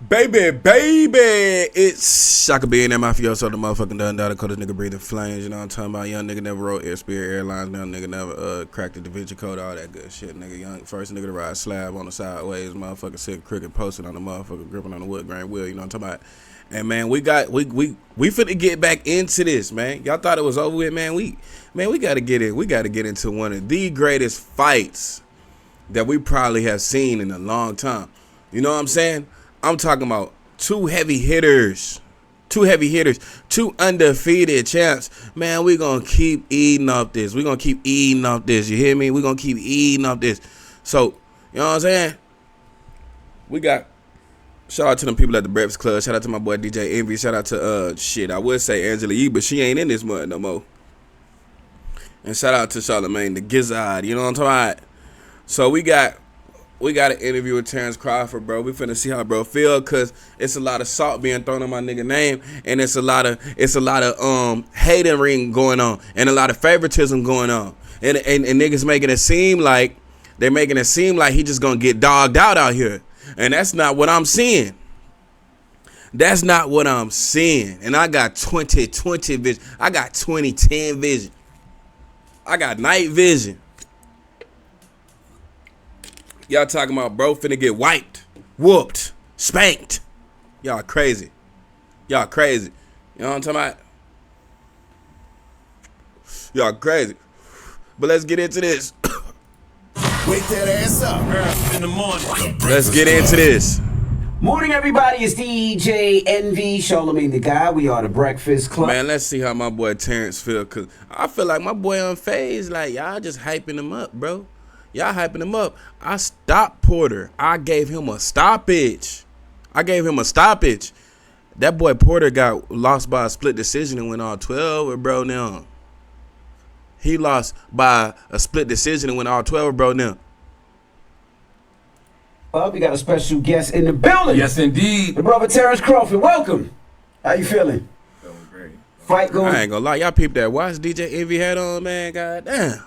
Baby, it's Shaka B and that mafioso, the motherfucking done daughter, cause this nigga breathing flames, you know what I'm talking about? Young nigga never rode Spirit Airlines, young nigga never cracked the Da Vinci Code, all that good shit, nigga. Young first nigga to ride slab on the sideways, motherfucker sit crooked posted on the motherfucker, gripping on the wood grain wheel, you know what I'm talking about? And man, we finna get back into this, man. Y'all thought it was over with, man. We gotta get it. We gotta get into one of the greatest fights that we probably have seen in a long time. You know what I'm saying? I'm talking about two heavy hitters, two undefeated champs. Man, we gonna keep eating off this. You hear me? We gonna keep eating off this. So, you know what I'm saying? We got, shout out to them people at the Breakfast Club. Shout out to my boy DJ Envy. Shout out to, I would say Angela Yee, but she ain't in this mud no more. And shout out to Charlamagne the Gizzard. You know what I'm talking about? So we got an interview with Terence Crawford, bro. We finna see how bro feel, cause it's a lot of salt being thrown on my nigga name, and it's a lot of hating going on, and a lot of favoritism going on, and niggas making it seem like he just gonna get dogged out here, and that's not what I'm seeing. That's not what I'm seeing. And I got 20/20 vision. I got 20/10 vision. I got night vision. Y'all talking about bro finna get wiped, whooped, spanked. Y'all crazy. You know what I'm talking about? Y'all crazy. But let's get into this. Wake that ass up. In the morning. Let's get into this. Morning, everybody. It's DJ Envy, Charlamagne the Guy. We are the Breakfast Club. Man, let's see how my boy Terrence feel, cause I feel like my boy unfazed. Like y'all just hyping him up, bro. Y'all hyping him up. I stopped Porter. I gave him a stoppage. That boy Porter got lost by a split decision and went all 12 with bro now. He lost by a split decision and went all 12 with bro now. Well, we got a special guest in the building. Yes, indeed. The brother Terence Crawford. Welcome. How you feeling? Feeling great. Fight going. I ain't gonna lie. Y'all peep that watch DJ Envy had on, man. God damn.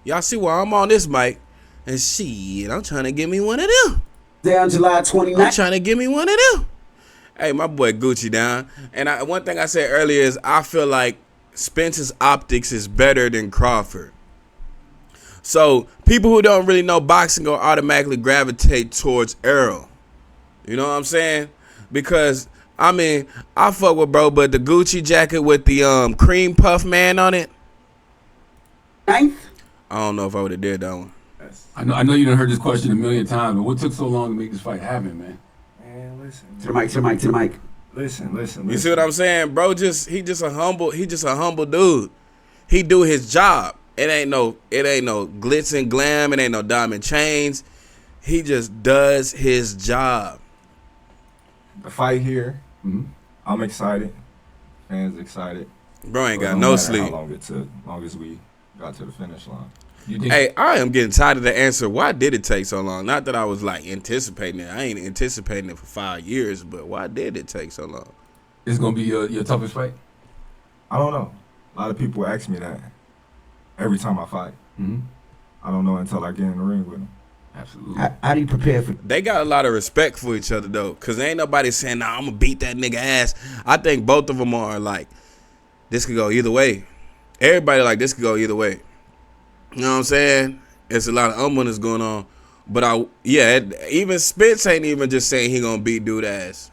Y'all see why I'm on this mic. And shit, I'm trying to give me one of them. Down July 29th. I'm trying to give me one of them. Hey, my boy Gucci down. And one thing I said earlier is I feel like Spence's optics is better than Crawford. So people who don't really know boxing go automatically gravitate towards Errol. You know what I'm saying? Because, I mean, I fuck with bro, but the Gucci jacket with the cream puff man on it. Ninth? I don't know if I would have did that one. I know you done heard this question a million times, but what took so long to make this fight happen, man? Man, listen. To the mic. Listen. You see what I'm saying? Bro, he just a humble dude. He do his job. It ain't no glitz and glam, it ain't no diamond chains. He just does his job. The fight here, I'm excited. Fans excited. Bro ain't got no sleep. How long it took, as long as we got to the finish line. Hey, I am getting tired of the answer. Why did it take so long? Not that I was like anticipating it. I ain't anticipating it for 5 years, but why did it take so long? It's gonna be your toughest fight? I don't know. A lot of people ask me that every time I fight. Mm-hmm. I don't know until I get in the ring with them. Absolutely. How do you prepare for? They got a lot of respect for each other though, cause ain't nobody saying, "Nah, I'm gonna beat that nigga ass." I think both of them are like, this could go either way. Everybody like this could go either way. You know what I'm saying? It's a lot of humbleness going on. But even Spence ain't even just saying he gonna beat dude ass.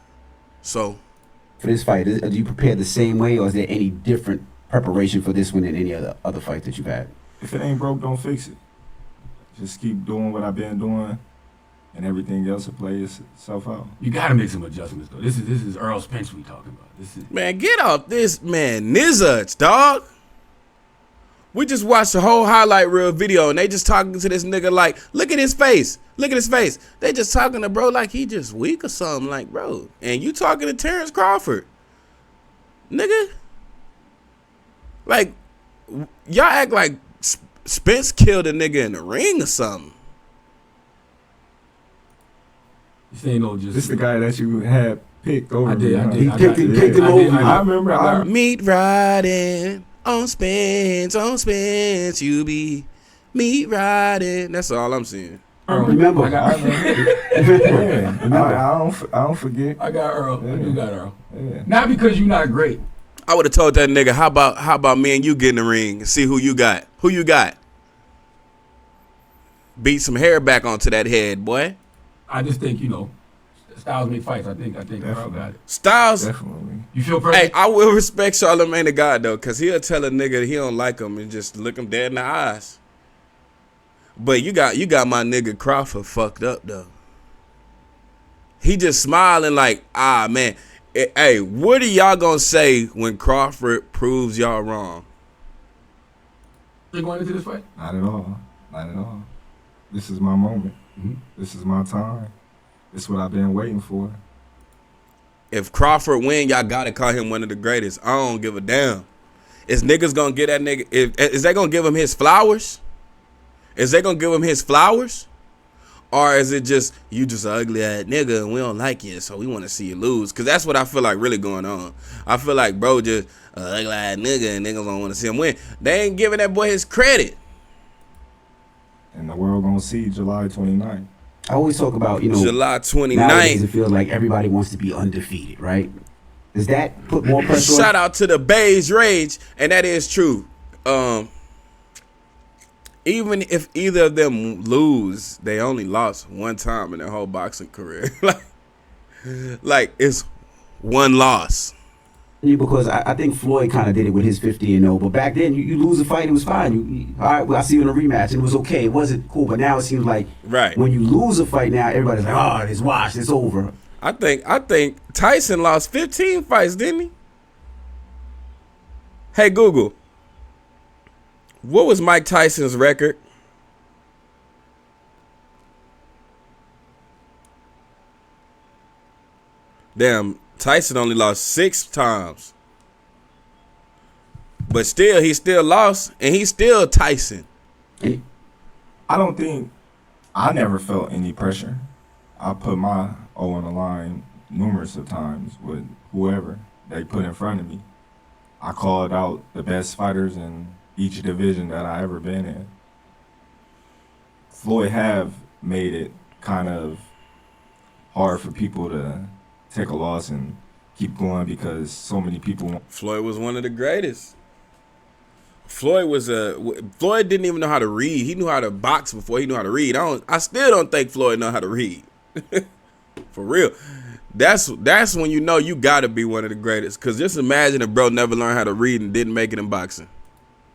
So For this fight, do you prepare the same way, or is there any different preparation for this one than any other fight that you've had? If it ain't broke, don't fix it. Just keep doing what I've been doing, and everything else will play itself out. You gotta make some adjustments though. This is Errol Spence we talking about. Man, get off this man Nizzards, dog. We just watched the whole highlight reel video and they just talking to this nigga like, look at his face. They just talking to bro like he just weak or something, like, bro. And you talking to Terence Crawford. Nigga. Like, y'all act like Spence killed a nigga in the ring or something. This ain't no just. This the guy that you had picked over. I did. He picked him over. I remember. Meat riding on Spence, you be meat riding. That's all I'm seeing. Remember. I got Earl. Yeah, I don't forget. I got Earl. Yeah. I do got Earl. Yeah. Not because you're not great. I would have told that nigga, how about me and you get in the ring and see who you got? Who you got? Beat some hair back onto that head, boy. I just think, Styles make fights. I think Earl got it. Styles. Definitely. You feel pressure? Hey, I will respect Charlamagne the God though, cause he'll tell a nigga he don't like him and just look him dead in the eyes. But you got my nigga Crawford fucked up though. He just smiling like, man. Hey, what are y'all gonna say when Crawford proves y'all wrong? You going into this fight? Not at all. Not at all. This is my moment. Mm-hmm. This is my time. This is what I've been waiting for. If Crawford win, y'all gotta call him one of the greatest. I don't give a damn. Is niggas gonna get that nigga? Is they gonna give him his flowers? Is they gonna give him his flowers? Or is it just, you just an ugly ass nigga and we don't like you, so we want to see you lose? Because that's what I feel like really going on. I feel like bro just an ugly ass nigga and niggas don't want to see him win. They ain't giving that boy his credit. And the world gonna see July 29th. I always talk about, July nowadays 29th. it feels like everybody wants to be undefeated, right? Does that put more pressure Shout on? out to the Beige Rage, and that is true. Even if either of them lose, they only lost one time in their whole boxing career. like it's one loss. Because I think Floyd kind of did it with his 50-0, but back then you lose a fight, it was fine. All right, well, I'll see you in a rematch, and it was okay. It wasn't cool, but now it seems like Right. when you lose a fight now, everybody's like, oh, it's washed, it's over. I think Tyson lost 15 fights, didn't he? Hey Google, what was Mike Tyson's record? Damn, Tyson only lost 6 times. But still, he still lost, and he's still Tyson. I don't think I never felt any pressure. I put my O on the line numerous of times with whoever they put in front of me. I called out the best fighters in each division that I ever been in. Floyd have made it kind of hard for people to take a loss and keep going because so many people. Floyd was one of the greatest. Floyd didn't even know how to read. He knew how to box before he knew how to read. I still don't think Floyd know how to read. For real. That's when you know you gotta be one of the greatest. Cause just imagine if bro never learned how to read and didn't make it in boxing.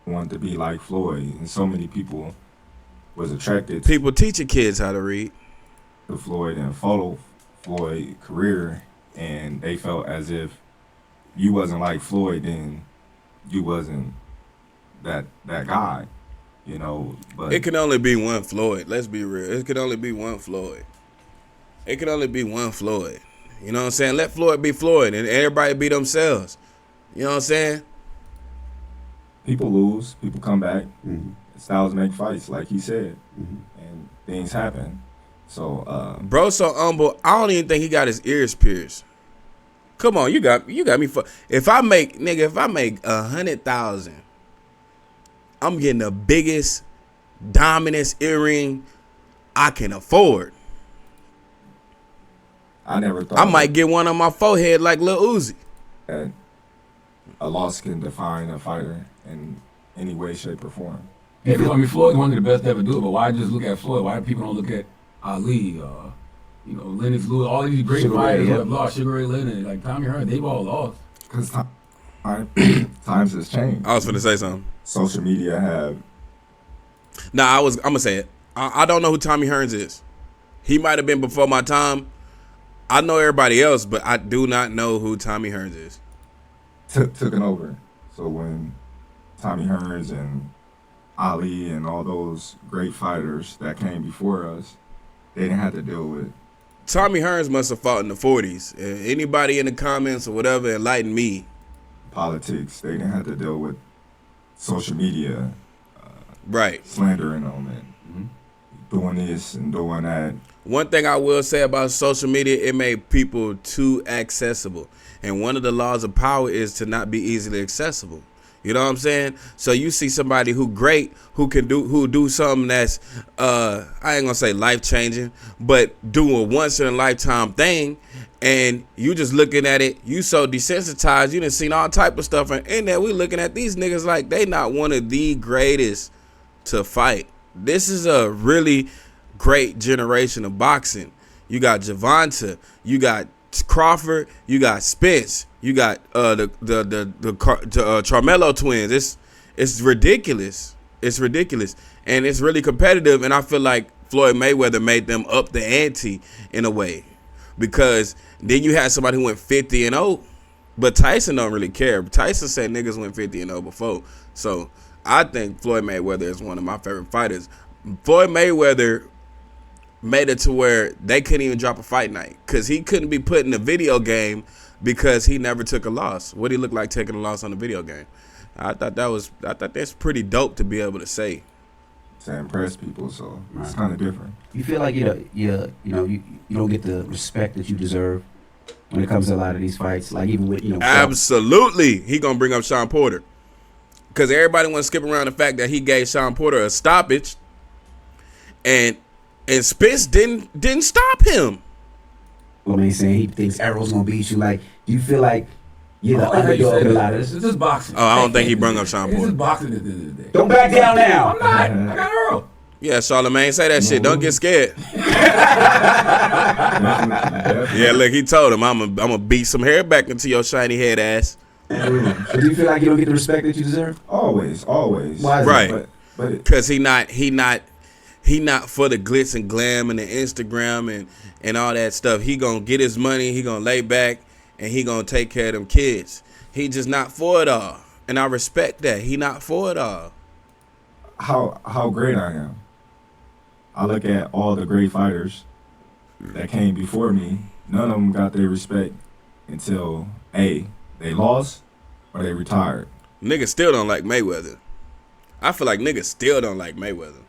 Want to be like Floyd, and so many people was attracted People teaching kids how to read. to Floyd and follow Floyd's career, and they felt as if you wasn't like Floyd, then you wasn't that guy, But It can only be one Floyd. Let's be real. It can only be one Floyd. It can only be one Floyd. You know what I'm saying? Let Floyd be Floyd and everybody be themselves. You know what I'm saying? people lose, people come back, Mm-hmm. styles make fights, like he said, Mm-hmm. and things happen. So Bro so humble, I don't even think he got his ears pierced. Come on, you got me. If I make 100,000, I'm getting the biggest, dominant earring I can afford. I never thought I might get one on my forehead like Lil Uzi. that a loss can define a fighter in any way, shape, or form. Yeah, Floyd's one of the best to ever do it, but why just look at Floyd? Why people don't look at Ali, Lennox Lewis, all these great Sugar Ray, fighters who yep. have lost, Sugar Ray Leonard, like Tommy Hearn, they've all lost. Because times has changed. I was finna say something. Social media have. Nah, I'm gonna say it. I don't know who Tommy Hearns is. He might have been before my time. I know everybody else, but I do not know who Tommy Hearns is. Took it over. So when Tommy Hearns and Ali and all those great fighters that came before us, they didn't have to deal with Tommy Hearns must have fought in the 40s. Anybody in the comments or whatever enlighten me. politics. They didn't have to deal with social media Right. slandering them and doing this and doing that. One thing I will say about social media, it made people too accessible. And one of the laws of power is to not be easily accessible. You know what I'm saying? So you see somebody who do something that's I ain't gonna say life changing, but do a once in a lifetime thing, and you just looking at it, you so desensitized, you done seen all type of stuff, and in there we looking at these niggas like they not one of the greatest to fight. This is a really great generation of boxing. You got Javante, you got Crawford, you got Spence, you got the Charmelo twins. It's ridiculous. It's ridiculous, and it's really competitive. And I feel like Floyd Mayweather made them up the ante in a way, because then you had somebody who went 50-0, but Tyson don't really care. Tyson said niggas went 50-0 before, so I think Floyd Mayweather is one of my favorite fighters. Floyd Mayweather made it to where they couldn't even drop a fight night because he couldn't be put in a video game because he never took a loss. What he look like taking a loss on a video game? I thought that's pretty dope to be able to say. To impress people, so it's kind of different. You feel like you don't get the respect that you deserve when it comes to a lot of these fights, like even with Absolutely, he gonna bring up Sean Porter because everybody want to skip around the fact that he gave Sean Porter a stoppage, and Spence didn't stop him. Well, he's saying he thinks Errol's gonna beat you. Like, do you feel like you're the underdog in a lot of this? This is boxing. Oh, I don't think he bring up Sean Porter. This is boxing at the end of the day. Don't back down now. I'm not. I got Errol. Yeah, Charlamagne, say that shit. Don't get scared. Yeah, look, he told him, I'm gonna beat some hair back into your shiny head ass. So do you feel like you don't get the respect that you deserve? Always. Why is Right. that? Because he not for the glitz and glam and the Instagram and all that stuff. He gonna get his money, he gonna lay back, and he gonna take care of them kids. He just not for it all. And I respect that. He not for it all. How great I am. I look at all the great fighters that came before me. None of them got their respect until they lost or they retired. Niggas still don't like Mayweather. I feel like niggas still don't like Mayweather.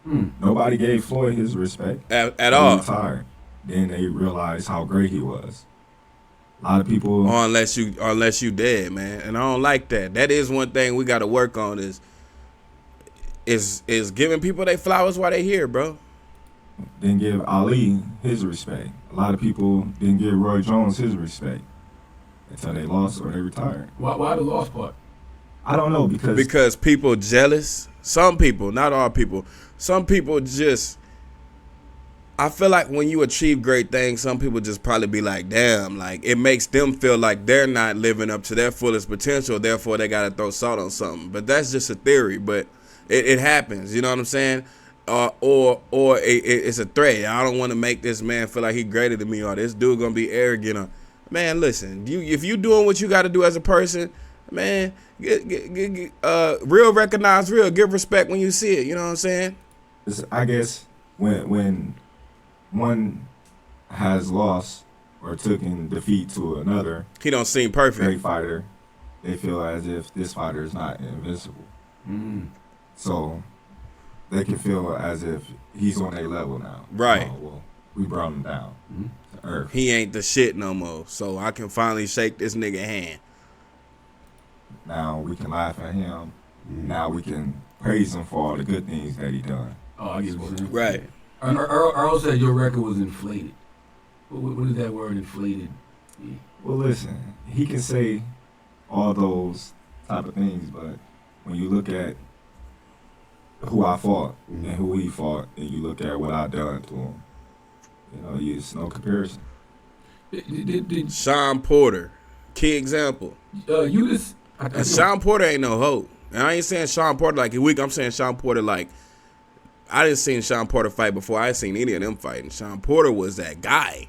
Nobody gave Floyd his respect At all. Retired. Then they realized how great he was. A lot of people, Or unless you dead, man. And I don't like that. That is one thing we gotta work on is giving people their flowers while they here, bro. didn't give Ali his respect. A lot of people didn't give Roy Jones his respect until they lost or they retired. Why the lost part? I don't know Because people jealous. Some people, not all people. Some people just, I feel like when you achieve great things, some people just probably be like, damn, like it makes them feel like they're not living up to their fullest potential, therefore they got to throw salt on something. But that's just a theory, but it happens, you know what I'm saying? Or it's a threat. I don't want to make this man feel like he greater than me, or this dude going to be arrogant. Or, man, listen, if you doing what you got to do as a person, man, real recognize real, give respect when you see it, you know what I'm saying? I guess when one has lost or taken defeat to another, He don't seem perfect. great fighter, they feel as if this fighter is not invincible. So they can feel as if he's on their level now. Right. Oh, well, we brought him down to earth. He ain't the shit no more, so I can finally shake this nigga hand. Now we can laugh at him. Now we can praise him for all the good things that he done. Oh, I get what you're saying. Right. Earl said your record was inflated. What does that word inflated mean? Well, listen, he can say all those type of things, but when you look at who I fought and who he fought, and you look at what I done to him, you know, it's no comparison. Did Sean Porter, key example. you just... And Sean Porter ain't no hoe. And I ain't saying Sean Porter like he weak. I'm saying Sean Porter like, I didn't see Sean Porter fight before I seen any of them fighting. Sean Porter was that guy.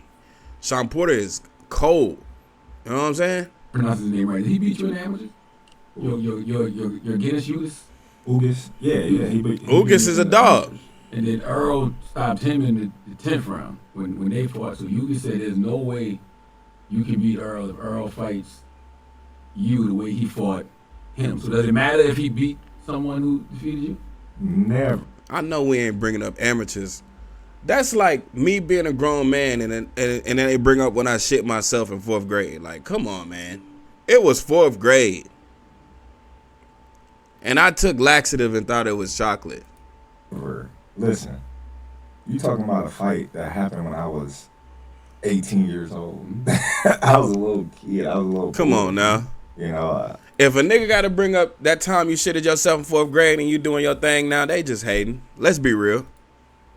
Sean Porter is cold. You know what I'm saying? pronounce his name right. Did he beat you in the amateurs? Your Guinness Ugas? Ugas? Yeah. He Ugas is a dog. And then Errol stopped him in the 10th round when they fought. So Ugas said there's no way you can beat Errol if Errol fights you the way he fought him. So does it matter if he beat someone who defeated you? Never. I know we ain't bringing up amateurs. That's like me being a grown man and then they bring up when I shit myself in 4th grade. Like, come on, man. It was 4th grade. And I took laxative and thought it was chocolate. Listen, you talking about a fight that happened when I was 18 years old. I was a little kid. I was a little Come on now. You know, if a nigga got to bring up that time you shitted yourself in 4th grade and you doing your thing now, they just hating. Let's be real.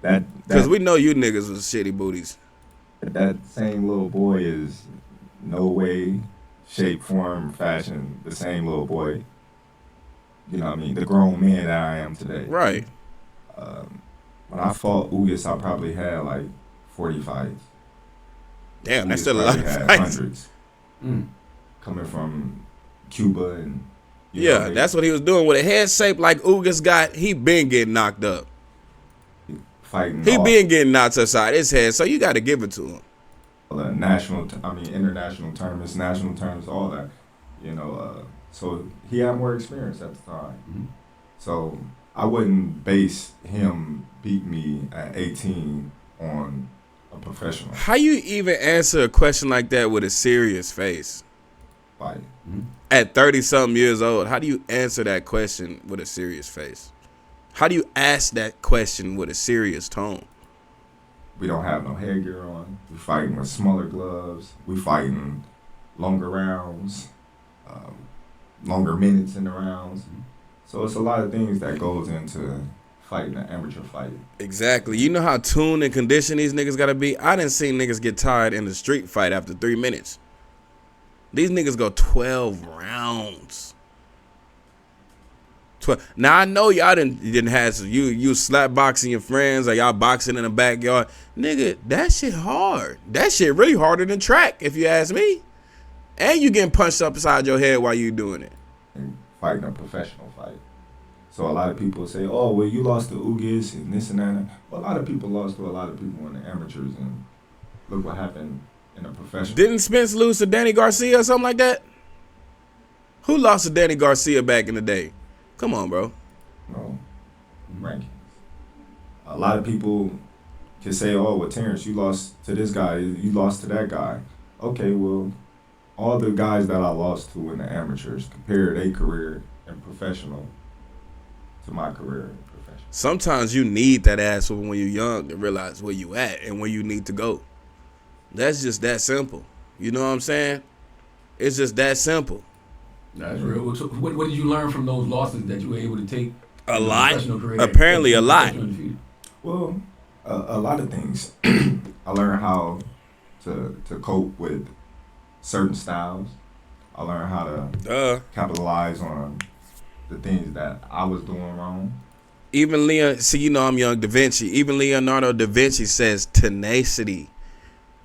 Because we know you niggas was shitty booties. That same little boy is no way, shape, form, fashion, the same little boy. You know what I mean? The grown man that I am today. Right. When I fought Ugas, I probably had like 40 fights. Damn, that's Ugas still a lot of fights. Hundreds. Coming from Cuba and... Yeah, that's what he was doing. With a head shape like Ugas got, he been getting knocked up. Fighting he been getting knocked aside his head, so you got to give it to him. International tournaments, national tournaments, all that. You know, so he had more experience at the time. Mm-hmm. So I wouldn't base him beat me at 18 on a professional How you even answer a question like that with a serious face? fight. Mm-hmm. At 30-something years old, how do you answer that question with a serious face? How do you ask that question with a serious tone? We don't have no headgear on. We fighting with smaller gloves. We fighting longer rounds, longer minutes in the rounds. So it's a lot of things that goes into fighting an amateur fight. Exactly. You know how tuned and conditioned these niggas gotta be? I didn't see niggas get tired in the street fight after 3 minutes. These niggas go 12 rounds. Now I know y'all didn't have you slap boxing your friends or y'all boxing in the backyard. Nigga, that shit hard. That shit really harder than track, if you ask me. And you getting punched up inside your head while you doing it. And fighting a professional fight. So a lot of people say, oh, well, you lost to Ugas and this and that. Well, a lot of people lost to a lot of people in the amateurs, and look what happened in a professional. Didn't Spence lose to Danny Garcia or something like that? Who lost to Danny Garcia back in the day? Come on, bro. No rankings. A lot of people can say, oh, well, Terrence, you lost to this guy, you lost to that guy. Okay, well, all the guys that I lost to in the amateurs, compare their career in professional to my career in professional. Sometimes you need that ass when you're young to realize where you at and where you need to go. That's just that simple. You know what I'm saying? It's just that simple. That's real. So what did you learn from those losses that you were able to take? A lot. Apparently a lot. Well, a lot of things. I learned how to cope with certain styles. I learned how to capitalize on the things that I was doing wrong. Even you know I'm young Da Vinci. Even Leonardo da Vinci says tenacity.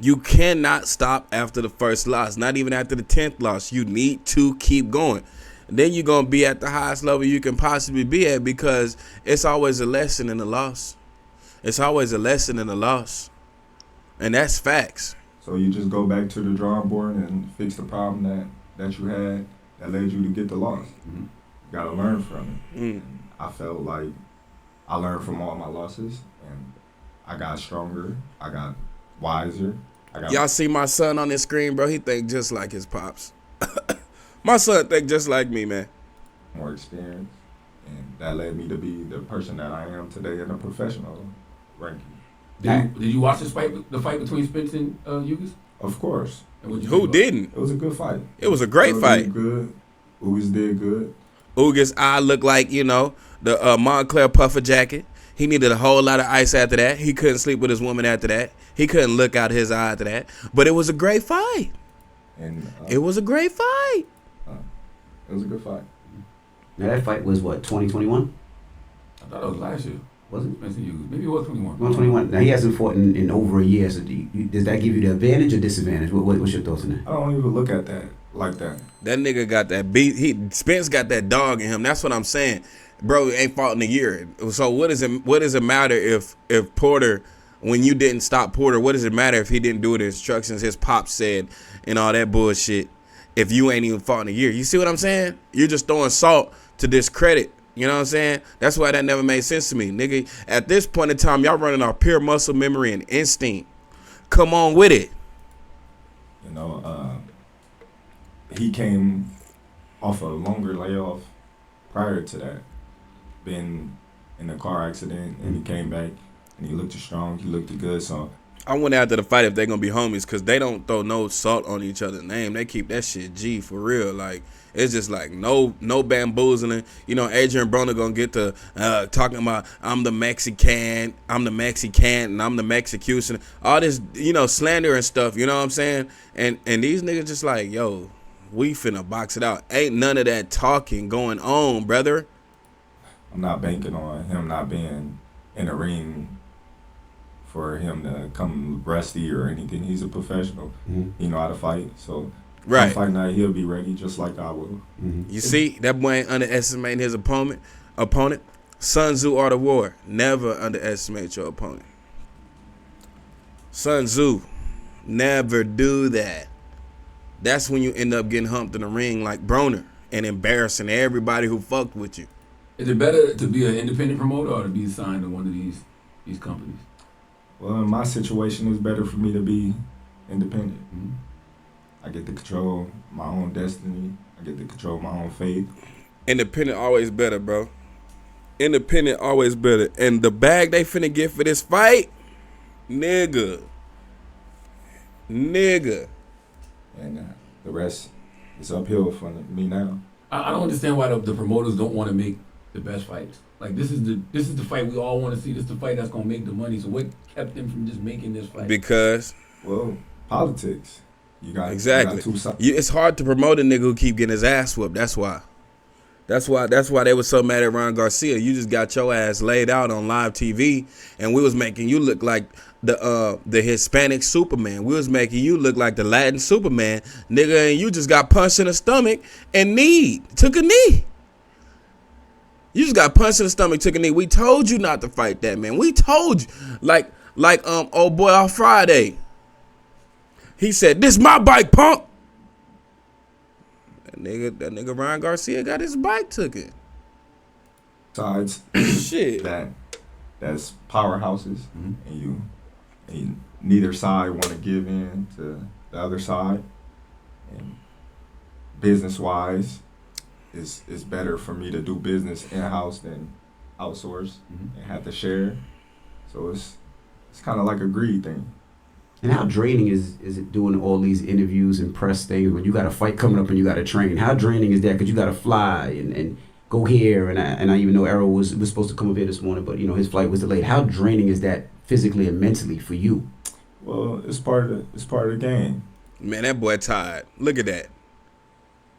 You cannot stop after the first loss, not even after the 10th loss. You need to keep going. And then you're going to be at the highest level you can possibly be at, because it's always a lesson in the loss. It's always a lesson in the loss. And that's facts. So you just go back to the drawing board and fix the problem that you had that led you to get the loss. Mm-hmm. You got to learn from it. And I felt like I learned from all my losses, and I got stronger. I got wiser. Y'all see my son on this screen, bro? He think just like his pops. My son think just like me, man. More experience, and that led me to be the person that I am today in a professional ranking. Did you watch the fight between Spence and Ugas? Of course. Who didn't? It was a good fight. It was a great fight. Good. Ugas did good. Ugas' eye looked like, the Montclair puffer jacket. He needed a whole lot of ice after that. He couldn't sleep with his woman after that. He couldn't look out his eye after that. But it was a great fight. And it was a great fight. It was a good fight. Now that fight was what, 2021? I thought it was last year. Was it? Maybe it was 21. 121. Now he hasn't fought in over a year. So does that give you the advantage or disadvantage? What's your thoughts on that? I don't even look at that like that. That nigga got that beat. Spence got that dog in him. That's what I'm saying. Bro, ain't fought in a year. So what does it matter if Porter, when you didn't stop Porter, what does it matter if he didn't do the instructions his pop said and all that bullshit if you ain't even fought in a year? You see what I'm saying? You're just throwing salt to discredit. You know what I'm saying? That's why that never made sense to me. Nigga, at this point in time, y'all running off pure muscle memory and instinct. Come on with it. You know, he came off a longer layoff prior to that. Been in a car accident, and he came back, and he looked strong. He looked good. So I went after the fight if they're gonna be homies, cause they don't throw no salt on each other's name. They keep that shit G for real. Like it's just like no bamboozling. You know, Adrian Broner gonna get to talking about I'm the Mexican, and I'm the Mexicution. All this, you know, slander and stuff. You know what I'm saying? And these niggas just like, yo, we finna box it out. Ain't none of that talking going on, brother. I'm not banking on him not being in the ring for him to come rusty or anything. He's a professional. He know how to fight. So Right. fight night, he'll be ready just like I will. You see, that boy ain't underestimating his opponent. Sun Tzu Art of War. Never underestimate your opponent. Sun Tzu. Never do that. That's when you end up getting humped in the ring like Broner and embarrassing everybody who fucked with you. Is it better to be an independent promoter or to be signed to one of these companies? Well, in my situation, it's better for me to be independent. I get to control my own destiny. I get to control my own fate. Independent always better, bro. Independent always better. And the bag they finna get for this fight, nigga. And the rest is uphill for me now. I don't understand why the promoters don't want to make the best fights. Like this is the fight we all want to see. This is the fight that's gonna make the money. So what kept them from just making this fight? Because Well, politics. You got exactly. You got two sides. It's hard to promote a nigga who keep getting his ass whooped. That's why they were so mad at Ron Garcia. You just got your ass laid out on live TV, and we was making you look like the Hispanic Superman. We was making you look like the Latin Superman, nigga, and you just got punched in the stomach and took a knee. You just got punched in the stomach, took a knee. We told you not to fight that, man. We told you. Like old boy on Friday. He said, "This my bike, punk." That nigga Ryan Garcia got his bike took it. Sides Shit. that's powerhouses, and neither side want to give in to the other side. And business wise, it's better for me to do business in house than outsource and have to share. So it's kind of like a greed thing. And how draining is it doing all these interviews and press things when you got a fight coming up and you got to train? How draining is that? Because you got to fly and go here. And I even know Errol was supposed to come up here this morning, but, you know, his flight was delayed. How draining is that physically and mentally for you? Well, it's part of the game. Man, that boy tired. Look at that.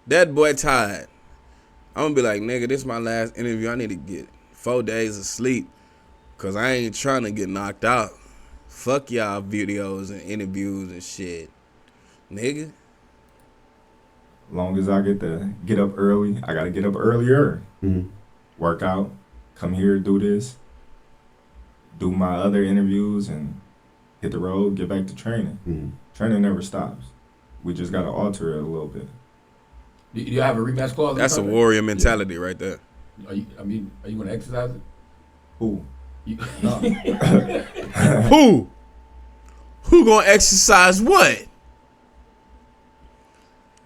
That boy tired. I'm going to be like, nigga, this is my last interview. I need to get 4 days of sleep because I ain't trying to get knocked out. Fuck y'all videos and interviews and shit. Nigga. As long as I get to get up early, I got to get up earlier. Work out, come here, do this, do my other interviews, and hit the road, get back to training. Training never stops. We just got to alter it a little bit. Do you have a rematch clause? That's a warrior mentality right there. Are you going to exercise it? Who? No. Who gonna exercise what?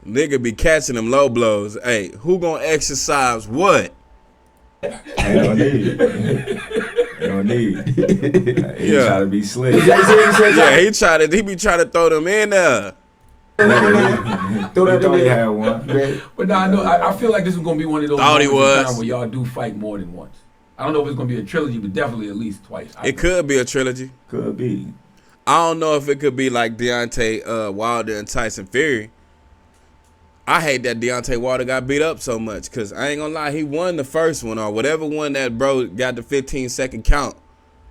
Nigga be catching them low blows. Hey, who gonna exercise what? Ain't no need. He try to be slick. Yeah, he be trying to throw them in there. Thought he had one. But no, I know. I feel like this is gonna be one of those Thought he moments in was. time where y'all do fight more than once. I don't know if it's gonna be a trilogy, but definitely at least twice. It could be a trilogy. Could be. I don't know if it could be like Deontay Wilder and Tyson Fury. I hate that Deontay Wilder got beat up so much because I ain't gonna lie, he won the first one or whatever one that bro got the 15-second count.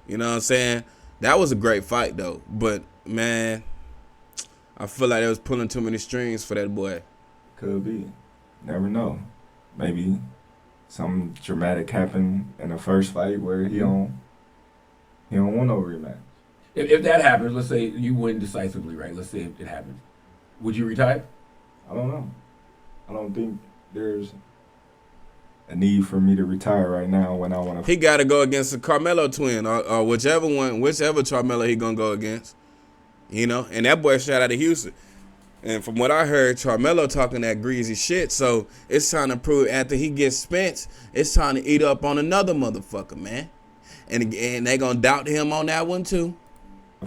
You know what I'm saying? That was a great fight though. But man, I feel like they was pulling too many strings for that boy. Could be. Never know. Maybe something dramatic happened in the first fight where he don't want no rematch. If that happens, let's say you win decisively, right? Let's say it happens. Would you retire? I don't know. I don't think there's a need for me to retire right now when I want to. He got to go against the Carmelo twin or whichever Carmelo he gonna go against. You know, and that boy shot out of Houston. And from what I heard, Charmelo talking that greasy shit. So it's time to prove after he gets Spence, it's time to eat up on another motherfucker, man. And they gonna doubt him on that one too.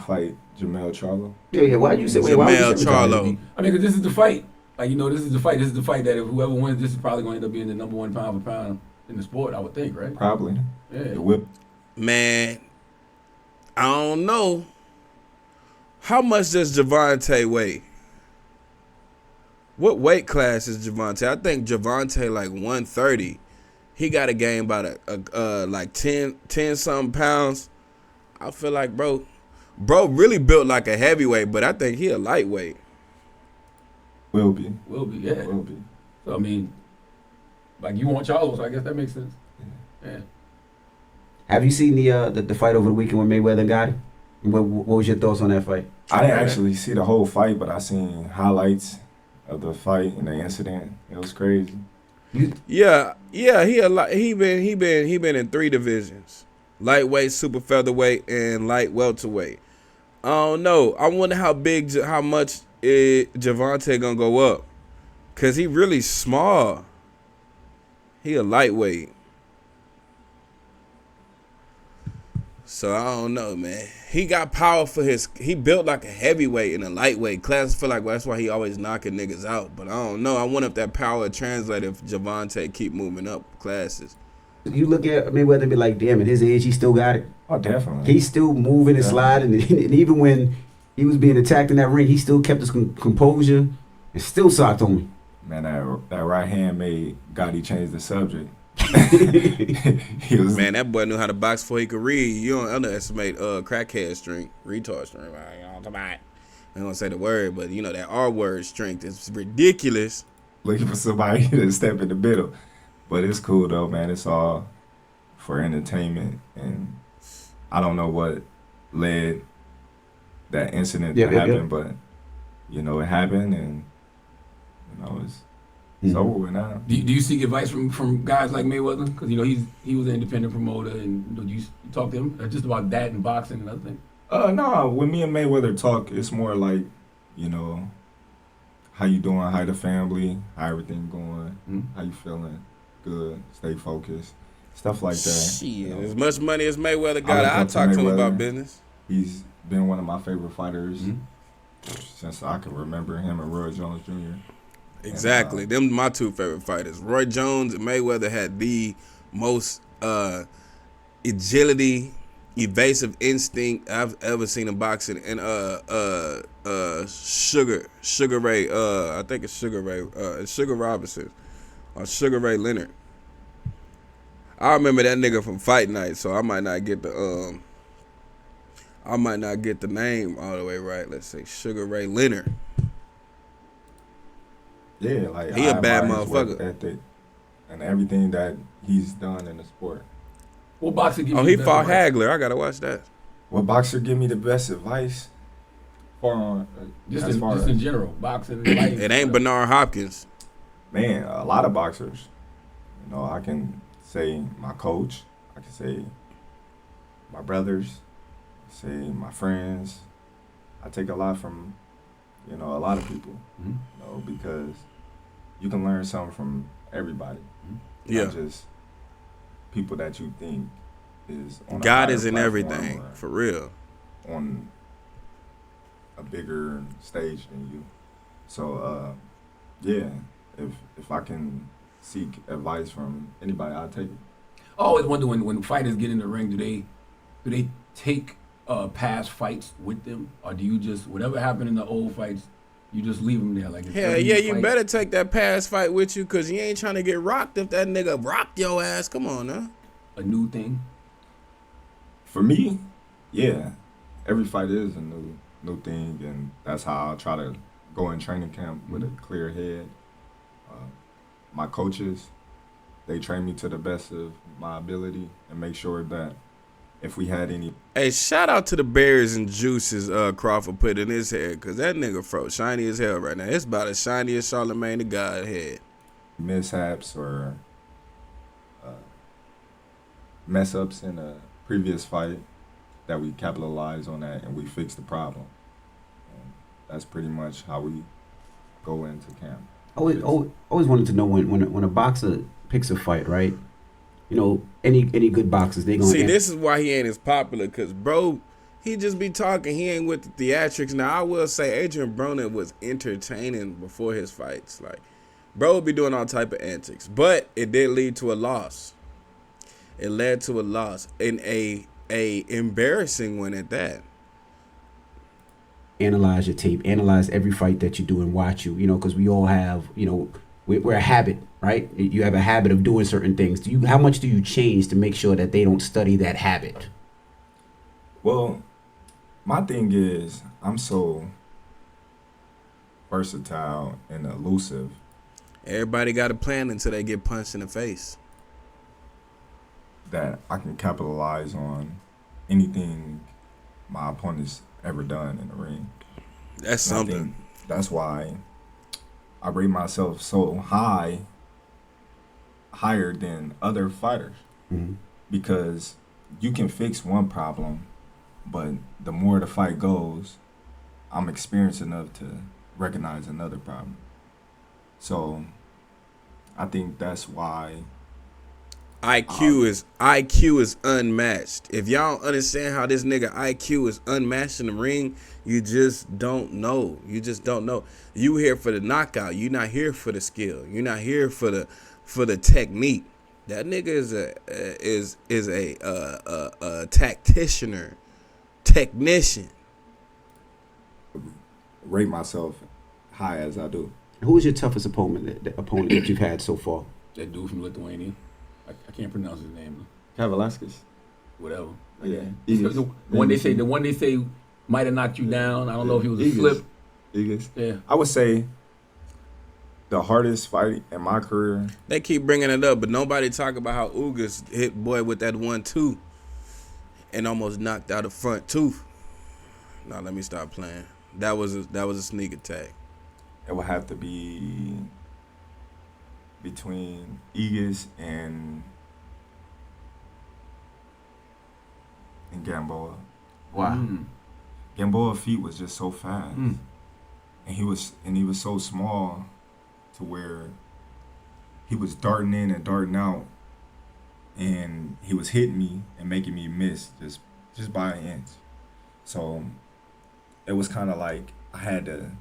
Fight Jamel Charlo. Yeah. Why you say Jamel Charlo? I mean, 'cause this is the fight. Like, this is the fight. This is the fight that if whoever wins, this is probably going to end up being the number 1 pound for pound in the sport. I would think, right? Probably. Yeah. The whip. Man, I don't know. How much does Javante weigh? What weight class is Javante? I think Javante like 130. He got a game about like 10 something pounds. I feel like bro really built like a heavyweight, but I think he a lightweight. Will be. Yeah. Will be. So I mean, like you want Charlo, so I guess that makes sense. Yeah. Have you seen the fight over the weekend with Mayweather and Gotti? What was your thoughts on that fight? I didn't actually see the whole fight, but I seen highlights of the fight and the incident. It was crazy. Yeah. He been in 3 divisions: lightweight, super featherweight, and light welterweight. I don't know. I wonder how much Javante gonna go up, cause he really small. He a lightweight. So I don't know, man. He got power for he built like a heavyweight in a lightweight class. I feel like that's why he always knocking niggas out. But I don't know. I wonder if that power translate if Javante keep moving up classes. You look at Mayweather and be like, damn, at his age, he still got it. Oh, definitely. He's still moving and sliding. And even when he was being attacked in that ring, he still kept his composure and still socked on me. Man, that right hand made Gotti change the subject. Man, that boy knew how to box before he could read. You don't underestimate crackhead strength, retard strength. I don't want to say the word, but that R word strength is ridiculous. Looking for somebody to step in the middle. But it's cool though, man. It's all for entertainment, and I don't know what led that incident to happen, but it happened, and it's over with now. Do you seek advice from guys like Mayweather? Because he was an independent promoter, and you talk to him just about that and boxing and other things. No, when me and Mayweather talk, it's more like, how you doing, how the family, how everything going, how you feeling, good, stay focused, stuff like that. Shit, as much money as Mayweather got, I'll talk to him about business. He's been one of my favorite fighters since I can remember, him and Roy Jones Jr. Exactly. Them my 2 favorite fighters. Roy Jones and Mayweather had the most agility, evasive instinct I've ever seen in boxing. And Sugar Ray, I think it's Sugar Ray, it's Sugar Robinson or Sugar Ray Leonard. I remember that nigga from Fight Night, so I might not get the name all the way right. Let's say Sugar Ray Leonard. Yeah, like he a bad admire his work motherfucker. ethic and everything that he's done in the sport. What boxer gives you he the fought best advice? Hagler. I gotta watch that. What boxer give me the best advice? Just in general, boxing. Life, It ain't Bernard Hopkins. Man, a lot of boxers. I can say my coach. I can say my brothers. Say my friends. I take a lot from, a lot of people. Because you can learn something from everybody. Yeah. Not just people that you think is on God a is in higher everything, platform for real. or on a bigger stage than you. So, if I can seek advice from anybody, I'll take it. I always wonder when fighters get in the ring, do they take past fights with them, or do you just whatever happened in the old fights, you just leave them there? Like You better take that past fight with you, because you ain't trying to get rocked if that nigga rocked your ass. Come on now. A new thing. For me, yeah, every fight is a new thing, and that's how I try to go in training camp with a clear head. My coaches, they train me to the best of my ability and make sure that if we had any... Hey, shout out to the berries and juices Crawford put in his head, because that nigga fro shiny as hell right now. It's about as shiny as Charlemagne the God head. mishaps or mess ups in a previous fight that we capitalize on that and we fix the problem. And that's pretty much how we go into camp. Always wanted to know when a boxer picks a fight, right? You know, any good boxers, they gonna see. This is why he ain't as popular, cause bro, he just be talking. He ain't with the theatrics. Now I will say, Adrian Broner was entertaining before his fights. Like, bro would be doing all type of antics, but it did lead to a loss. It led to a loss, and a embarrassing one at that. analyze your tape, analyze every fight that you do, and watch you. You know, because we all have, you know, we're a habit, right? You have a habit of doing certain things. How much do you change to make sure that they don't study that habit? Well, my thing is, I'm so versatile and elusive. Everybody got a plan until they get punched in the face. That I can capitalize on anything my opponent's ever done in the ring. That's And I something. think that's why I rate myself so higher than other fighters. Mm-hmm. Because you can fix one problem, but the more the fight goes, I'm experienced enough to recognize another problem. So I think that's why IQ is unmatched. If y'all don't understand how this nigga IQ is unmatched in the ring, you just don't know. You just don't know. You here for the knockout. You not here for the skill. You're not here for the technique. That nigga is a technician. rate myself high as I do. Who is your toughest opponent that you've had so far? That dude from Lithuania. I can't pronounce his name. Velasquez. Whatever. Yeah. The one they say might have knocked you down. I don't know if he was a flip. Eagles. Yeah. I would say the hardest fight in my career. They keep bringing it up, but nobody talk about how Ugas hit boy with that 1-2 and almost knocked out a front tooth. Now let me stop playing. That was a sneak attack. It would have to be between Eagles and Gamboa. Wow. Gamboa's feet was just so fast, and he was so small to where he was darting in and darting out, and he was hitting me and making me miss just by an inch. So it was kind of like I had to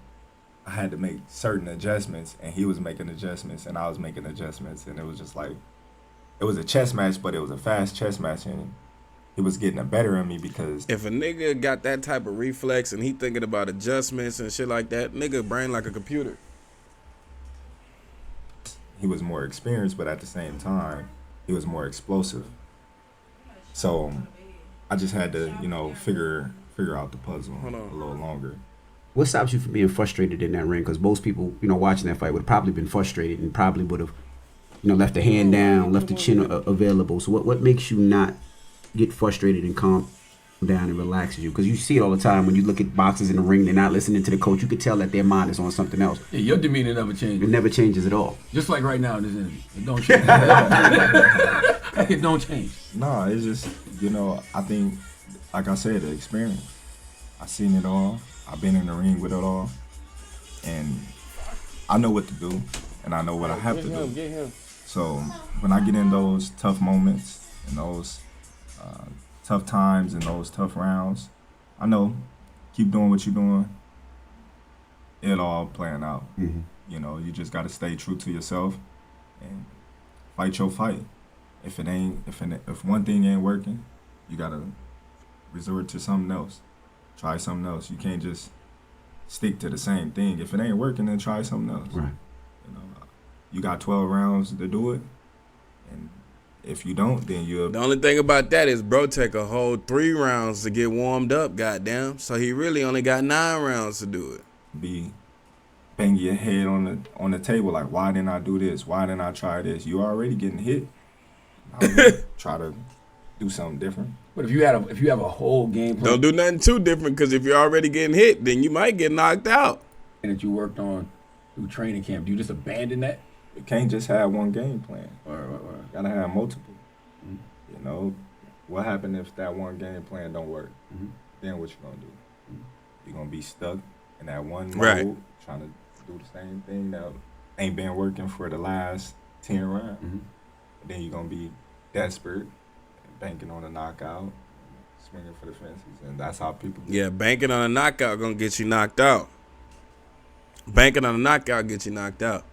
make certain adjustments, and he was making adjustments, and I was making adjustments, and it was just like it was a chess match, but it was a fast chess match, and he was getting the better of me because If a nigga got that type of reflex and he thinking about adjustments and shit like that, nigga brain like a computer. he was more experienced, but at the same time, he was more explosive. So I just had to, figure out the puzzle a little longer. What stops you from being frustrated in that ring? Because most people, watching that fight would have probably been frustrated and probably would have, left the hand down, left the chin available. So what makes you not get frustrated and calm down and relaxes you? Because you see it all the time when you look at boxers in the ring, they're not listening to the coach. You could tell that their mind is on something else. Yeah, your demeanor never It changes. never changes at all. Just like right now in this interview. It don't change. It don't change. No, it's just, I think, like I said, the experience. I've seen it all. I've been in the ring with it all. And I know what to do, and I know what I have to do. So when I get in those tough moments and those tough times and those tough rounds, I know, keep doing what you're doing. It'll all plan out. Mm-hmm. You just got to stay true to yourself and fight your fight. If one thing ain't working, you got to resort to something else. Try something else. You can't just stick to the same thing. If it ain't working, then try something else. Right. You got 12 rounds to do it, and if you don't, then you'll. The only thing about that is bro take a whole 3 rounds to get warmed up, goddamn. So he really only got 9 rounds to do it. Be banging your head on the table like, why didn't I do this? Why didn't I try this? You already getting hit. Try to do something different. But if you have a whole game plan Don't do nothing too different, because if you're already getting hit, then you might get knocked out. that you worked on through training camp, do you just abandon that? You can't just have one game plan. Or Gotta have multiple. Mhm. What happened if that one game plan don't work? Mhm. Then what you gonna do? You're gonna be stuck in that one mode, Right. trying to do the same thing that ain't been working for the last 10 rounds. Mm-hmm. Then you're gonna be desperate, banking on a knockout, swinging for the fences, and that's how people. Yeah, banking on a knockout gonna get you knocked out. Banking on a knockout get you knocked out.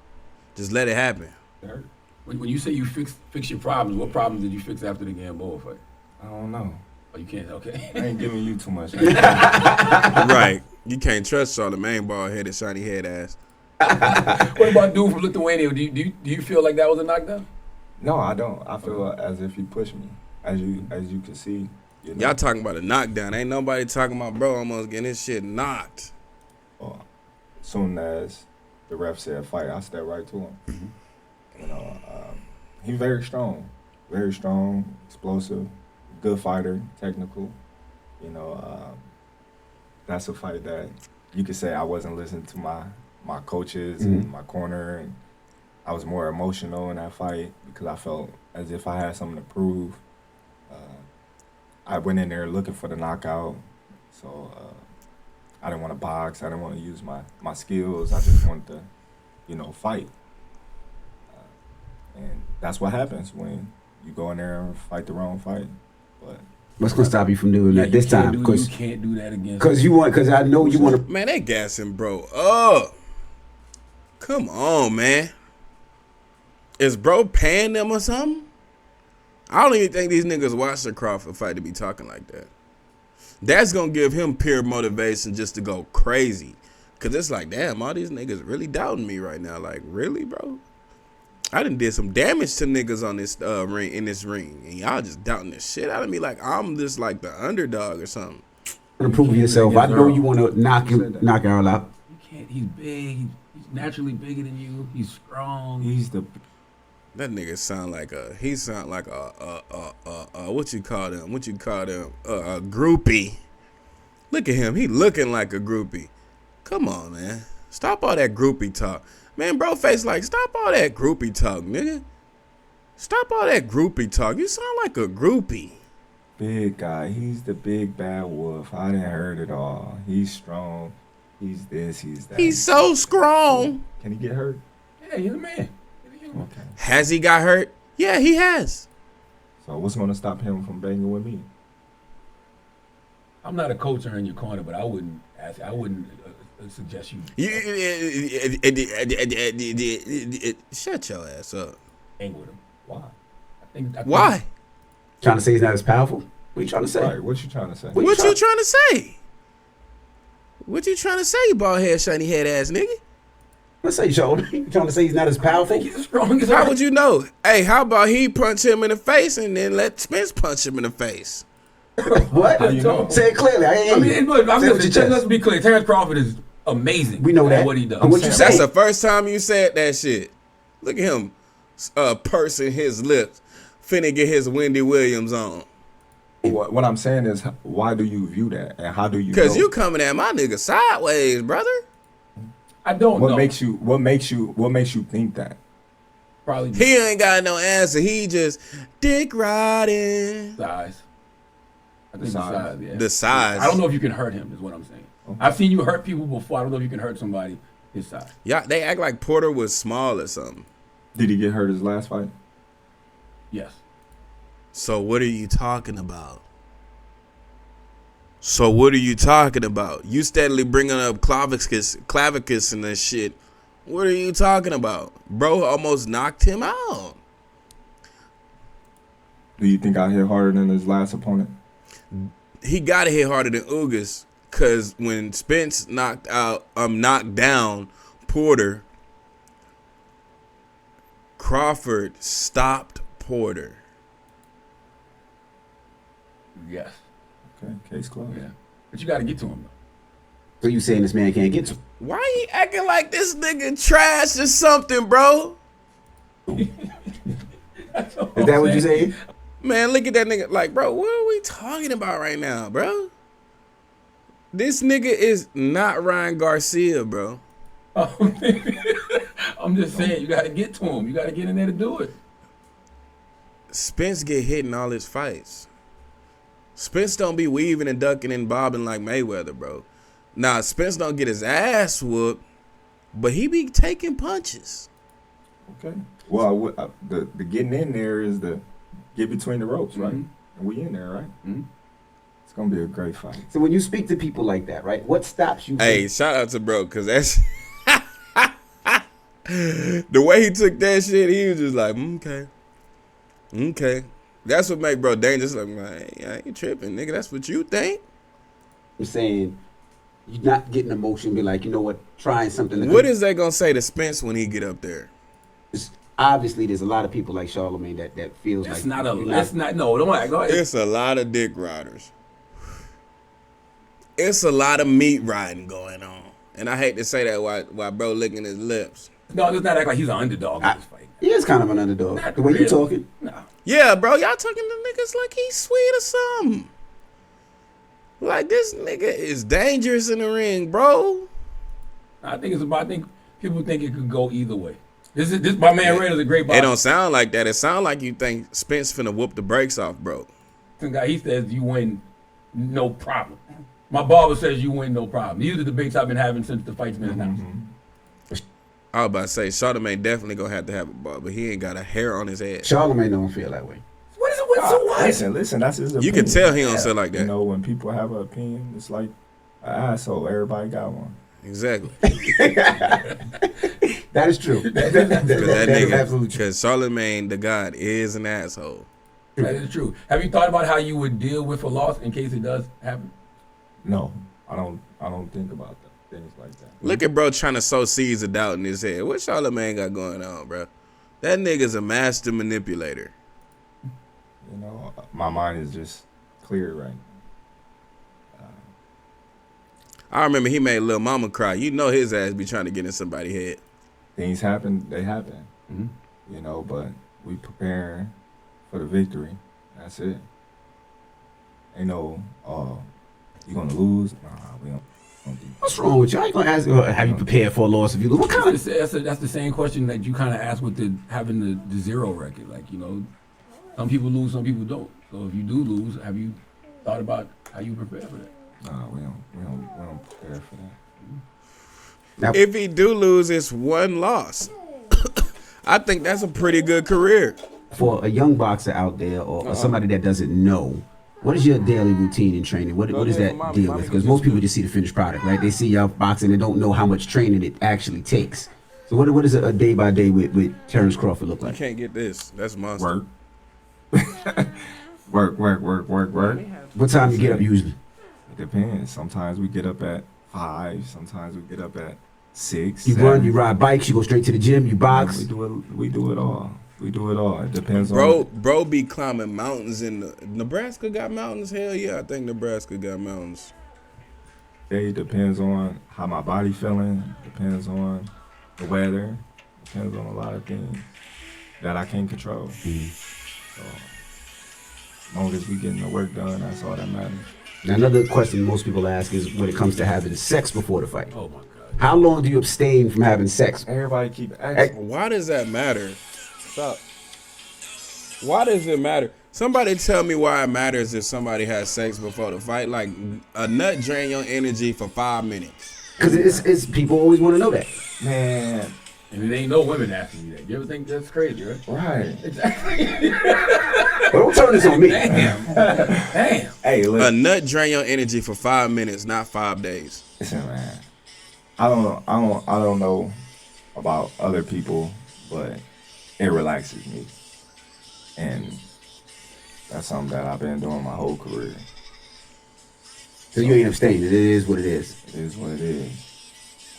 Just let it happen. Hurt. When you say you fix your problems, what problems did you fix after the Gamboa fight? I don't know. Oh, you can't. Okay. I ain't giving you too much. Right. You can't trust Charlamagne bald-headed, shiny head ass. What about dude from Lithuania? Do you feel like that was a knockdown? No, I don't. I feel as if he pushed me, as you can see. You know? Y'all talking about a knockdown. Ain't nobody talking about bro almost getting his shit knocked. Well, soon as the ref said fight, I stepped right to him. Mm-hmm. You know, he's very strong, explosive, good fighter, technical. You know, that's a fight that you could say I wasn't listening to my coaches and my corner, and I was more emotional in that fight because I felt as if I had something to prove. I went in there looking for the knockout, so I didn't want to box. I didn't want to use my skills. I just wanted to, you know, fight. And that's what happens when you go in there and fight the wrong fight. But What's gonna stop you from doing that this time? You can't do that again. Because I know you want to. Man, they gassing bro up. Come on, man. Is bro paying them or something? I don't even think these niggas watch the Crawford fight to be talking like that. That's going to give him pure motivation just to go crazy. Because it's like, damn, all these niggas really doubting me right now. Like, really, bro? I done did some damage to niggas on this ring, in this ring. And y'all just doubting the shit out of me like I'm just like the underdog or something. To prove yourself. I know you want to knock Errol out. You can't. He's big. He's naturally bigger than you. He's strong. he's the That nigga sound like a what you call them? A groupie. Look at him. He looking like a groupie. Come on, man. Stop all that groupie talk. Man, bro face like, stop all that groupie talk, nigga. Stop all that groupie talk. You sound like a groupie. big guy. He's the big bad wolf. I didn't heard it all. He's strong. He's this. He's that. He's so strong. Can he get hurt? Yeah, he's a man. Okay. Has he got hurt? Yeah, he has. So what's going to stop him from banging with me? I'm not a coach or in your corner, but I wouldn't suggest you Shut your ass up. hang with him. Why? I think Why? Trying to say he's not as powerful? What are you trying to say? Right. What you trying to say? What What you trying to say? What you trying to say, you bald head, shiny head ass nigga? Let's say, Joe. You trying to say he's not as I powerful? think he's the strongest. How would you know? Hey, how about he punch him in the face and then let Spence punch him in the face? What? How you know? Say it clearly. I mean, look, Say it with your chest. let's be clear. Terence Crawford is amazing. We know at that. what he does. And what you say? That's the first time you said that shit. Look at him pursing his lips, finna get his Wendy Williams on. What I'm saying is, why do you view that, and how do you? Cause know? you coming at my nigga sideways, brother. I don't know. What makes you think that? Probably He ain't got no answer. He just dick riding. size. I think The the size. size. Yeah. The size. I don't know if you can hurt him. Is what I'm saying. Okay. I've seen you hurt people before. I don't know if you can hurt somebody his size. Y'all, they act like Porter was small or something. Did he get hurt his last fight? Yes. So what are you talking about? So what are you talking about? You steadily bringing up clavicus and that shit. What are you talking about? Bro almost knocked him out. Do you think I hit harder than his last opponent? He got to hit harder than Ugas, because when Spence knocked down Porter, Crawford stopped Porter. Yes. Okay, case closed. Yeah. But you got to get to him. So you saying this man can't get to? Why he acting like this nigga trash or something, bro? Is that what you saying? Man, look at that nigga. Like, bro, what are we talking about right now, bro? This nigga is not Ryan Garcia, bro. I'm just saying, you got to get to him. You got to get in there to do it. Spence get hit in all his fights. Spence don't be weaving and ducking and bobbing like Mayweather, bro. Nah, Spence don't get his ass whooped, but he be taking punches. Okay. Well, the getting in there is the get between the ropes, right? And we in there, right? It's gonna be a great fight. So when you speak to people like that, right? What stops you? Hey, shout out to bro, cause that's the way he took that shit. He was just like, okay. That's what make bro dangerous. Like, man, I ain't tripping, nigga. That's what you think. I'm saying you're not getting emotion. Be like, you know what? Trying something. What is they gonna say to Spence when he get up there? Obviously, there's a lot of people like Charlamagne that feels It's like not a. It's not. No, don't worry. Go ahead. It's a lot of dick riders. It's a lot of meat riding going on, and I hate to say that while bro licking his lips. No, let's not act like he's an underdog in this fight. He is kind of an underdog. Not The way really. you talking. No. Yeah, bro, y'all talking to niggas like he's sweet or something. Like this nigga is dangerous in the ring, bro. I think it's about. I think people think it could go either way. This my man Ray is a great boxer. It don't sound like that. It sound like you think Spence finna whoop the brakes off, bro. Guy, he says you win, no problem. My barber says you win, no problem. These are the debates I've been having since the fight's been announced. I was about to say Charlamagne definitely gonna have to have a bar, but he ain't got a hair on his head. Charlamagne don't feel that way. What is it? What? So what? Listen, that's his opinion. You can tell he don't say like that. You know, when people have an opinion, it's like an asshole. Everybody got one. Exactly. That is true. That Because is absolutely true. because Charlamagne the God is an asshole. That is true. Have you thought about how you would deal with a loss in case it does happen? No, I don't think about things like that. Look at bro trying to sow seeds of doubt in his head. What Charlamagne got going on, bro? That nigga's a master manipulator. You know, my mind is just clear right now. I remember he made Lil Mama cry. You know his ass be trying to get in somebody's head. Things happen, they happen. You know, but we preparing for the victory. That's it. Ain't no, you gonna lose? Nah, we don't do that. What's wrong with you? How you gonna ask? Have you prepared for a loss if you lose? What kind of? That's the same question that you kind of asked with having the zero record. Like, you know, some people lose, some people don't. So if you do lose, have you thought about how you prepare for that? Nah, we don't prepare for that. Now, If he do lose, it's one loss. I think that's a pretty good career. for a young boxer out there or somebody that doesn't know, what is your daily routine in training? What is that deal with? Because most people just see the finished product, right? They see y'all boxing and don't know how much training it actually takes. So what does a day by day with Terence Crawford look You like? can't get this. That's monster. Work. work. What time you get up usually? It depends. Sometimes we get up at 5. Sometimes we get up at 6. You 7. run, you ride bikes, you go straight to the gym, you box. We do it all. It depends Bro be climbing mountains in Nebraska got mountains? Hell yeah, I think Nebraska got mountains. It depends on how my body feeling. Depends on the weather. Depends on a lot of things that I can't control. So, as long as we getting the work done, that's all that matters. Now, another question most people ask is when it comes to having sex before the fight. Oh my God. How long do you abstain from having sex? Everybody keep asking. Why does that matter? Stop. Why does it matter? Somebody tell me why it matters if somebody has sex before the fight. Like, a nut drain your energy for 5 minutes. Because it's people always want to know that. Man, And it ain't no women asking you that. You ever think that's crazy, right? right. Exactly. But don't turn this on me. Damn. Hey, A look. nut drain your energy for 5 minutes, not 5 days. Listen, man. I don't know about other people, but it relaxes me, and that's something that I've been doing my whole career. So you ain't abstaining. It is what it is. It is what it is.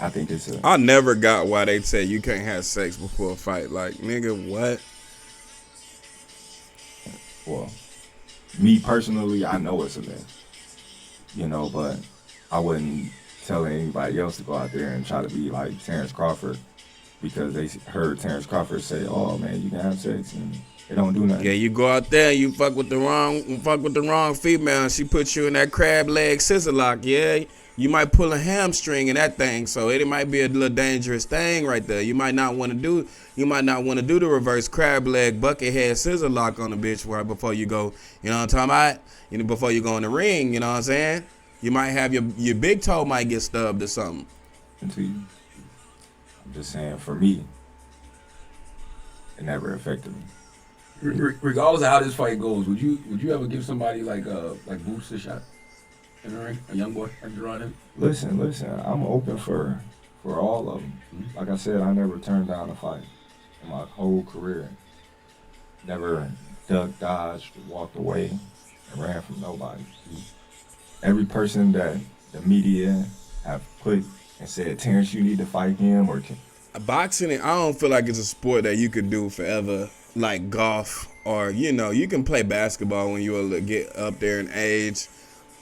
I think it's a. I never got why they say you can't have sex before a fight. Like, nigga, what? Well, me personally, I know it's a myth, you know, but I wouldn't tell anybody else to go out there and try to be like Terence Crawford because they heard Terence Crawford say, "Oh man, you can have sex and it don't do nothing." Yeah, you go out there and you fuck with the wrong female and she puts you in that crab leg scissor lock. Yeah, you might pull a hamstring in that thing, so it might be a little dangerous thing right there. You might not want to do the reverse crab leg bucket head scissor lock on the bitch right before you go. You know what I'm talking about? You know, before you go in the ring. You know what I'm saying? You might have your big toe might get stubbed or something. Until I'm just saying, for me, it never affected me. Regardless of how this fight goes, would you ever give somebody like Boots a shot in the ring? A young boy like Gerard? Listen, I'm open for all of them. Mm-hmm. Like I said, I never turned down a fight in my whole career. Never ducked, dodged, walked away, and ran from nobody. Every person that the media have put and said, Terrence, you need to fight him, or Boxing, I don't feel like it's a sport that you could do forever, like golf, or you can play basketball when you get up there in age.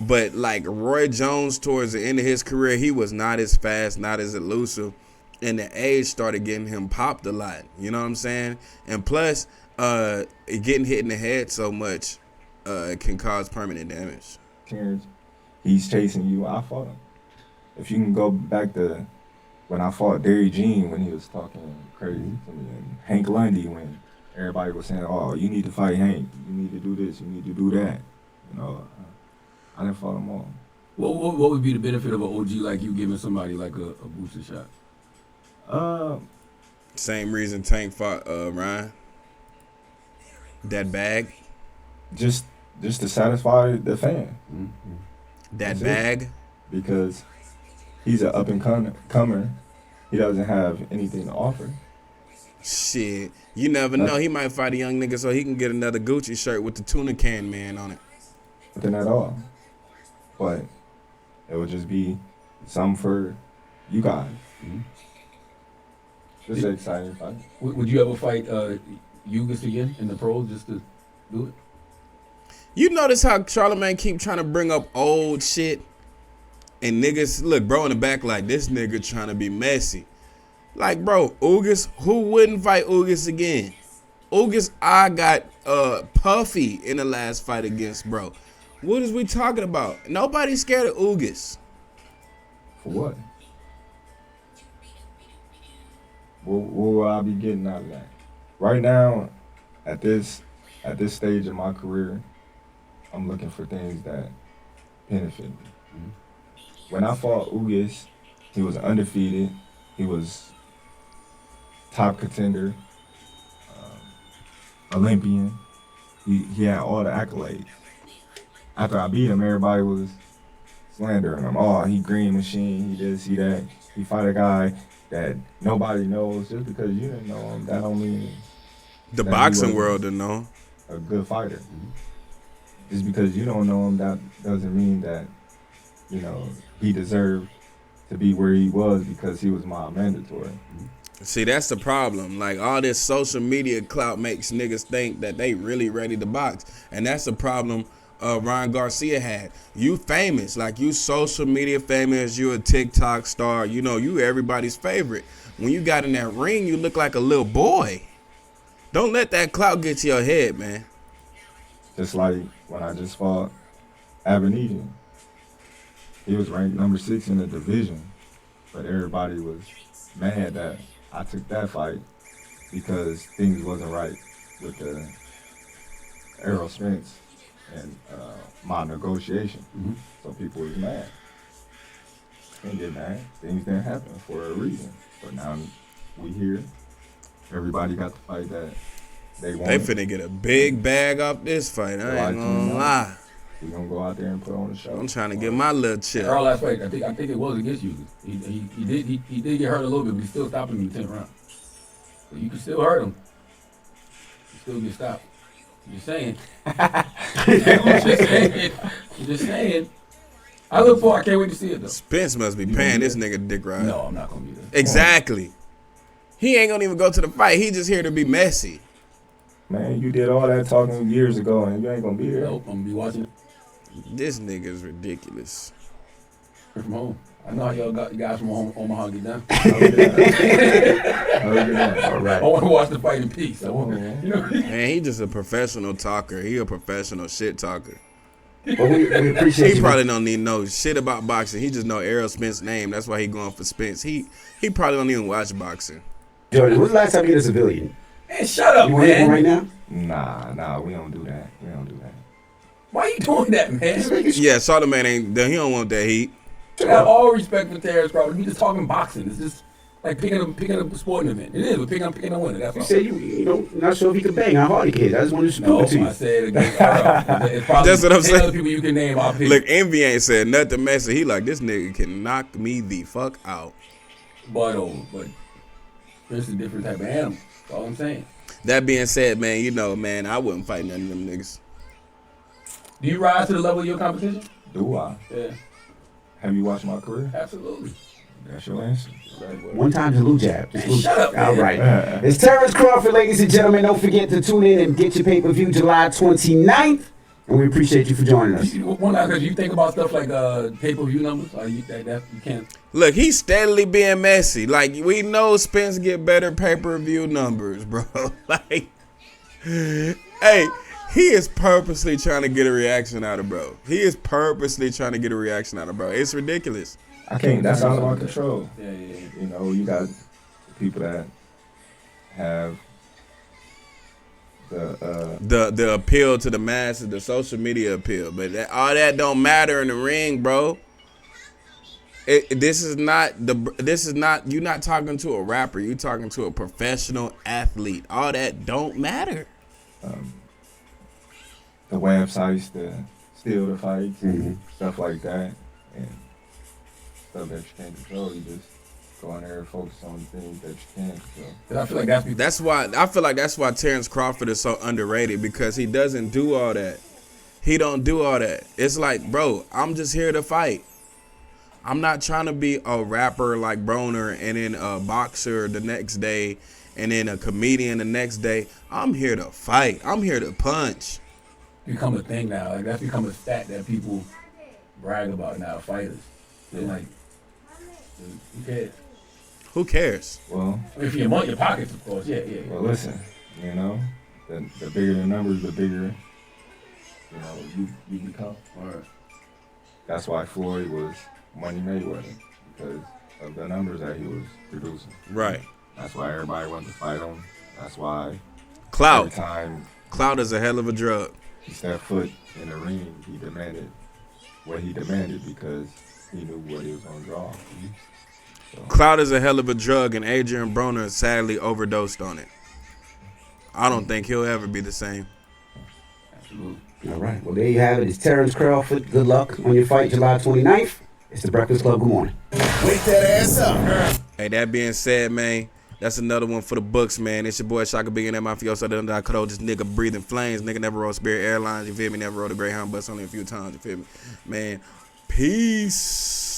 But like Roy Jones, towards the end of his career, he was not as fast, not as elusive, and the age started getting him popped a lot. You know what I'm saying? And plus, getting hit in the head so much can cause permanent damage. Terrence, he's chasing you. I fought him. If you can go back to when I fought Derry Jean when he was talking crazy to me, and Hank Lundy when everybody was saying, "Oh, you need to fight Hank. You need to do this. You need to do that." I didn't fight them all. What would be the benefit of an OG like you giving somebody like a Boots a shot? Same reason Tank fought Ryan. That bag. Just to satisfy the fan. Mm-hmm. That That's bag. It. Because he's an up and comer. He doesn't have anything to offer. Shit, you never know. He might fight a young nigga so he can get another Gucci shirt with the tuna can man on it. Nothing at all. But it would just be something for you guys. Mm-hmm. Just an exciting fight. Would you ever fight Ugas again in the pros just to do it? You notice how Charlamagne keep trying to bring up old shit, and niggas look bro in the back like this nigga trying to be messy. Like, bro, Ugas, who wouldn't fight Ugas again? Ugas, I got Puffy in the last fight against, bro. What is we talking about? Nobody's scared of Ugas. For what? What will I be getting out of that? Right now, at this stage of my career, I'm looking for things that benefit me. Mm-hmm. When I fought Ugas, he was undefeated. He was top contender, Olympian. He had all the accolades. After I beat him, everybody was slandering him. Oh, he green machine, he this, he that. He fight a guy that nobody knows. Just because you didn't know him, that don't mean the boxing world didn't know. A good fighter. Mm-hmm. Just because you don't know him, that doesn't mean that, he deserved to be where he was because he was my mandatory. Mm-hmm. See, that's the problem. Like, all this social media clout makes niggas think that they really ready to box. And that's the problem Ryan Garcia had. You famous. Like, you social media famous. You a TikTok star. You everybody's favorite. When you got in that ring, you look like a little boy. Don't let that clout get to your head, man. Just like when I just fought Abenisian. He was ranked number 6 in the division. But everybody was mad that I took that fight because things wasn't right with the Errol Spence and my negotiation. Mm-hmm. So people was mad. Can't get mad. Things didn't happen for a reason. But now we here. Everybody got the fight that they want. They finna get a big bag off this fight. I ain't gonna lie. We gonna go out there and put on a show. I'm trying to get my little chip. Errol last fight, I think it was against you. He did get hurt a little bit, but he still stopped him in the 10th round. So you can still hurt him. You still get stopped. I'm just saying. I'm just saying. I can't wait to see it though. Spence must be paying this nigga dick ride. No, I'm not gonna be there. Exactly. He ain't gonna even go to the fight. He just here to be messy. Man, you did all that talking years ago and you ain't gonna be there. Nope, I'm gonna be watching This nigga is ridiculous. from home. I know how y'all got you guys from Omaha get down. All right. I want to watch the fight in peace. I want, Man, he just a professional talker. He a professional shit talker. But we appreciate He you. probably don't need no shit about boxing. He just know Errol Spence's name. That's why he going for Spence. He probably don't even watch boxing. Jordan, when's the last time you hit a civilian? Man, shut up, You want to hit man. one right now? Nah, we don't do that. Why you doing that, man? Yeah, Charlamagne ain't. He don't want that heat. I have all respect for Terrence Crawford. We just talking boxing. It's just Like picking up a sporting event. It is, but picking up a winner. That's You all. said you know, not sure if he could bang. How hard he can. I just wanted to prove No, it to you. I said against Errol. It's probably That's what I'm 10 saying. other people you can name. I'll pick. Look, Envy ain't said nothing messy. He like, this nigga can knock me the fuck out. but it's a different type of animal. That's all I'm saying. That being said, man, you know, man, I wouldn't fight none of them niggas. Do you rise to the level of your competition? Do I? Yeah, Have you watched my career? absolutely. That's your answer. One time, just a little jab. Just a little- Shut up, man. All right. It's Terrence Crawford, ladies and gentlemen. Don't forget to tune in and get your pay-per-view July 29th. And we appreciate you for joining us. One last question. You think about stuff like pay-per-view numbers? Or you can't. Look, he's steadily being messy. Like, we know Spence get better pay-per-view numbers, bro. Like, hey, he is purposely trying to get a reaction out of bro. He is purposely trying to get a reaction out of bro. It's ridiculous. I can't. That's out of my control. Yeah. You know, you got people that have The appeal to the masses, the social media appeal, but all that don't matter in the ring, bro. This is not. You're not talking to a rapper. You're talking to a professional athlete. All that don't matter. the websites to steal the fights and stuff like that, and stuff that you can't control. You just go in there and focus on the things that you can control. I feel like That's why I feel like that's why Terence Crawford is so underrated, because he doesn't do all that. He don't do all that. It's like, bro, I'm just here to fight. I'm not trying to be a rapper like Broner and then a boxer the next day and then a comedian the next day. I'm here to fight. I'm here to punch. become a thing now. Like that's become a stat that people brag about now. Fighters, they're like, who cares? Who cares? Well, I mean, if you're among your pockets, of course. Yeah. well, listen, you know, the bigger the numbers, the bigger, you become. Or That's why Floyd was Money Mayweather, because of the numbers that he was producing. Right. That's why everybody wanted to fight him. That's why every Clout. time Clout is a hell of a drug. he stepped foot in the ring, he demanded what he demanded because he knew what he was going to draw. So, Clout is a hell of a drug, and Adrian Broner sadly overdosed on it. I don't think he'll ever be the same. absolutely. All right. Well, there you have it. It's Terrence Crawford. Good luck on your fight July 29th. It's the Breakfast Club. Good morning. Wake that ass up. Hey, that being said, man, that's another one for the books, man. It's your boy Shaka Billionaire Mafioso. This nigga breathing flames. Nigga never rode Spirit Airlines. You feel me? Never rode a Greyhound bus only a few times. You feel me? Man, peace.